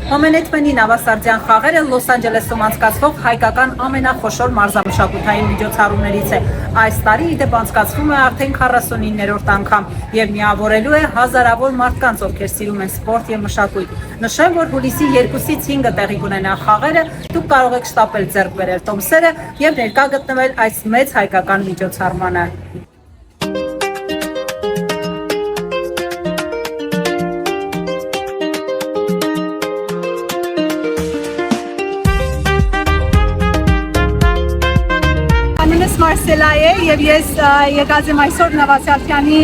Հոմենեթմենի նավասարդյան խաղերը Լոս Անջելեսում անցկացվող հայկական ամենախոշոր մարզամշակութային միջոցառումներից է։ Այս տարի ի դեպ անցկացվում է արդեն 49-րդ անգամ եւ միավորելու է հազարավոր մարդկանց, ովքեր սիրում են սպորտ եւ մշակույթ։ Նշեմ, որ հուլիսի 2-ից 5-ը տեղի կունենա խաղերը, դուք կարող եք շտապել ձեռք բերել տոմսերը եւ ներկա գտնվել այս մեծ հայկական միջոցառմանը։ Մարսելա է եւ ես եկած եմ այսօր Նավասարդյանի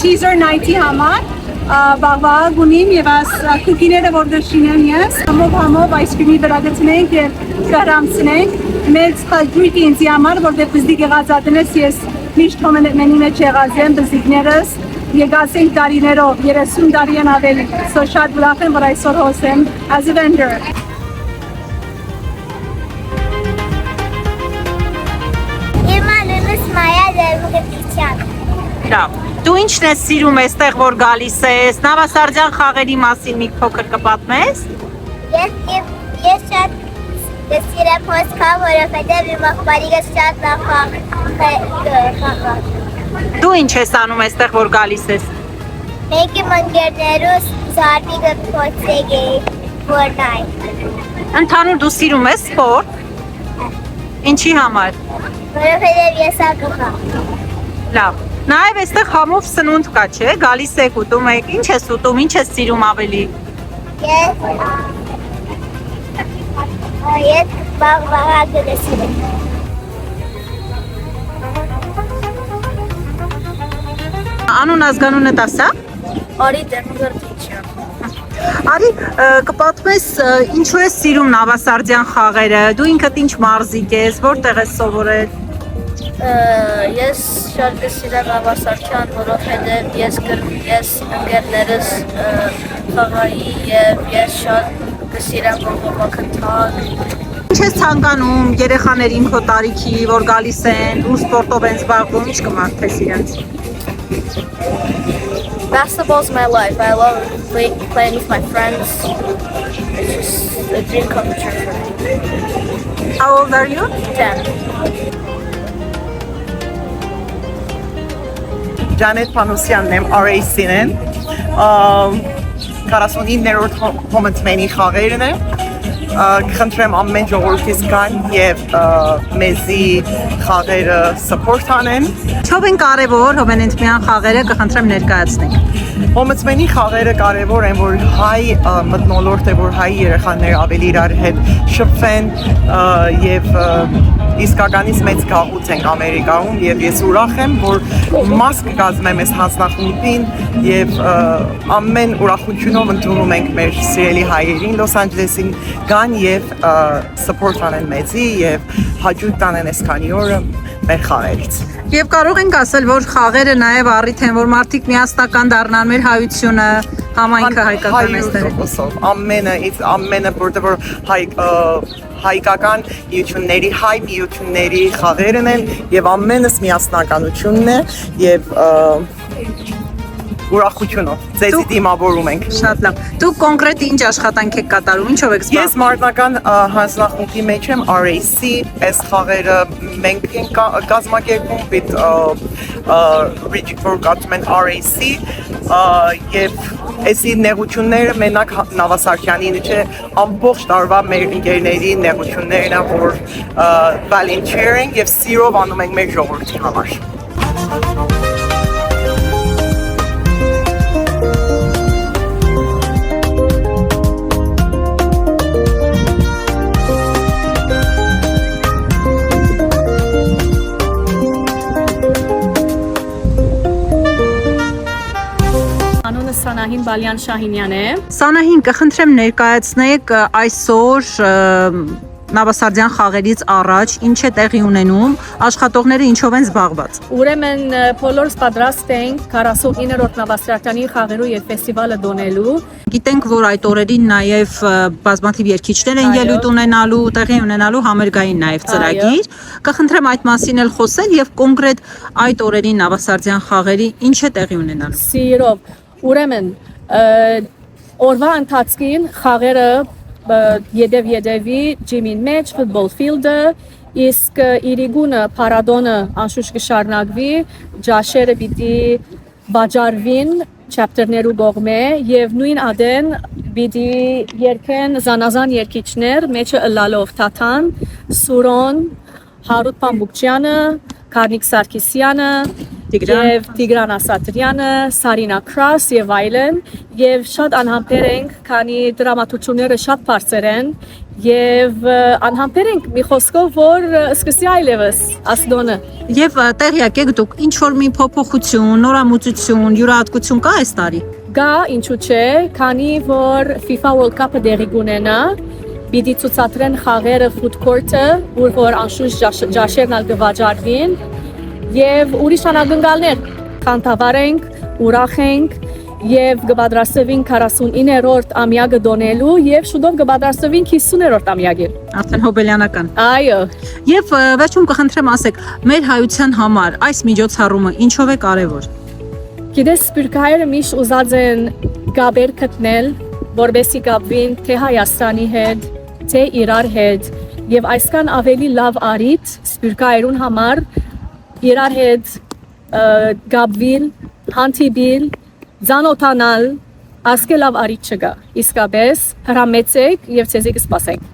teaser night-ի համար վաղվա գունիմ եւ այս կուկիները որ դրշինեմ ես համով այսքրիմի վրա գտնենք եւ կարամցնենք մեծ խաղի ինձ համար որտեղ բզդիկ եղած ադնես ես միշտ հոմենի մեջ եղած եմ բզդիկներս եկած ենք տարիներով 30 տարի են ավելի so շատ ուրախ եմ որ այսօր հոս եմ as a vendor Դու ինչն ես սիրում այստեղ որ գալիս ես, նավասարդյան խաղերի մասին մի փոքր կպատմես։ Ես շատ սիրեմ հոսքա, որովհետև իմ աղբարիկս շատ խաղա։ Դու ինչ ես անում այստեղ որ գալիս ես։ Մենք իմ ընկերներուս զարդիկը փոցեգ էի Fortnite։ Ընդհանուր դու սիրում ես սպորտ։ Ինչի համար։ Որովհետև ես ակղա։ Լավ։ Նաև այստեղ համով սնունդ կա, չէ՞, գալիս եք ուտում եք, ինչ ես ուտում, ինչ ես սիրում ավելի։ Ես բաղբաղակը սիրում։ Անուն ազգանունը տասա։ Արի Դեմգրտիչը։ Արի, կպատմես ինչու ես սիրում նավասարդյան խաղերը, դու ինքդ ինչ մարզիկ ես, որտեղ ես սովորել։ Ես շատ կսիրեմ նավասարդյան, որովհետև ես ընկերներս խաղայի և ես շատ կսիրեմ ողողակնթալ։ Ինչ ես ցանկանում երեխաներին քո տարիքի, որ գալիս են, ու սպորտով են զբաղվում, ինչ կմաղթես իրենց։ Basketball's my life. I love playing with my friends. It's just a dream come true for me. How old are you? 10. Ջանետ Պանոսյանն եմ, RAC-ն 49-րդ հոմենթմենի խաղերն է կխնդրեմ ամեն ժողովրդից կան եւ մեզի խաղերը support անեն Ինչով են կարևոր հոմենթմյան խաղերը կխնդրեմ ներկայացնեք Հոմենթմենի խաղերը կարևոր են որ հայ մթնոլորտ է որ հայ երեխաները ավելի իրար հետ շփվեն եւ իսկականից մեծ գաղութ ենք Ամերիկայում եւ ես ուրախ եմ որ մաս կկազմեմ այս հանձնախմբին եւ ամեն ուրախությունով ընդունում ենք մեր սիրելի հայերին Լոս Անջելեսին գան եւ support անեն մեծի եւ հաջող տանեն այս քանի օրը մեր խաղերից Եվ կարող ենք ասել որ խաղերը նաեւ առիթ են որ մարդիկ միասնական դառնան մեր հայությունը համայնքը հայկականստեր ամենը որտեղ որ հայկական միությունների հայ միությունների խաղերն են եւ ամենս միասնականությունն է եւ ուրախությունով ձեզի դիմավորում ենք Շատ լավ Դու կոնկրետ ինչ աշխատանք եք կատարում ինչով եք զբաղվում Ես մարդնական հանձնախմբի մեջ եմ RAC այս խաղերը մենք ենք կազմակերպում with որ կոչվում են RAC եւ Այսի նեղությունները մենակ Նավասարդյանին չէ ամբողջ տարվա մեր ընկերների նեղություններն են որ volunteering եւ սիրով անում ենք մեր ժողովրդի համար Սանահին Բալյան Շահինյան է Սանահին կխնդրեմ ներկայացնեք այսօր Նավասարդյան խաղերից առաջ ինչ է տեղի ունենում, աշխատողները ինչով են զբաղված։ Ուրեմն բոլորս պատրաստ ենք 49-րդ Նավասարդյանի խաղերու եւ ֆեստիվալը դոնելու։ Գիտենք, որ այդ օրերին նաև բազմաթիվ երգիչներ են ելույթ ունենալու, տեղի ունենալու համերգային նաև ծրագիր։ Կխնդրեմ այդ մասին էլ խոսել եւ կոնկրետ այդ օրերին Նավասարդյան խաղերի ինչ է տեղի ունենալու։ Սիրով Ուրեմն օրվա ընթացքին խաղերը յետևի ջիմին մեջ ֆուտբոլ ֆիլդը իսկ իրիգունը փարադոնը անշուշտ կշարունակվի ջաշերը պիտի վաճառվին chapter-ներու կողմէ եւ նույն ադեն պիտի երկեն զանազան երկիչներ մեջը ըլլալով Թաթան, Սուրոն, Հարութ Պամբուկչյանը, Կարնիկ Սարգսյանը եւ Տիգրան Ասատրյանը, Սարինա Քրաս եւ այլն եւ շատ անհամբեր ենք, քանի դրամատուրգները շատ բարձր են եւ անհամբեր ենք մի խոսքով որ սկսի այլևս ասդոնը Եվ տեղյակ եք դուք ինչ որ մի փոփոխություն, նորամուծություն, յուրահատկություն կա այս տարի։ Գա ինչու՞ չէ, քանի որ FIFA World Cup-ը դեղի կունենա, պիտի ցուցադրեն խաղերը food court-ը, որ անշուշտ ջաշերն ալ կվաճառվին եւ ուրիշ անակնկալներ կանտավար ենք, ուրախ ենք եւ կպատրաստվին 49-րդ ամյակը դոնելու եւ շուտով կպատրաստվին 50-րդ ամյակին։ Արդեն հոբելյանական։ Այո։ Եվ վերջում կխնդրեմ ասեք, մեր հայության համար այս միջոցառումը ինչով է կարևոր։ Գիտես սպիրկայերը միշտ ուզած են գաբեր գտնել, որովհետեւ գաբին թե Հայաստանի հետ, թե իրար հետ եւ այսքան ավելի լավ արիտ սպիրկայերուն համար իրար հետ գաբվիլ, հանդիպիլ, Զանոթանալ ասկե լավ արիտ չկա, իսկապես հրամեցեք եւ ցեզի կսպասենք։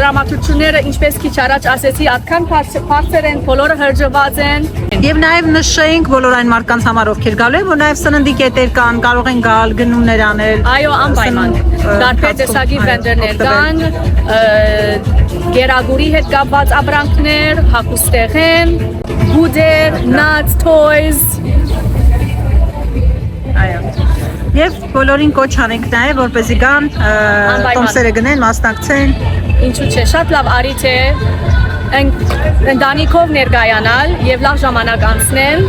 Դրամատուրգները ինչպես քիչ առաջ ասեցի, այդքան բարձր են, բոլորը հրճված են։ Եվ նաև նշենք բոլոր այն մարդկանց համար, ովքեր գալու են, որ նաև սննդի կետեր կան, կարող են գալ, գնումներ անել։ Այո, անպայման։ Տարբեր տեսակի վենդերներ կան, գերագուրի հետ կապված ապրանքներ, հագուստեղեն, գուդեր, nuts, toys։ Այո։ Եվ բոլորին կոչ անենք նաև, որպեսզի գան, տոմսերը գնեն, մասնակցեն։ Ինչու՞ չէ, շատ լավ արիտ է ընտանիքով ներկայանալ եւ լավ ժամանակ անցնել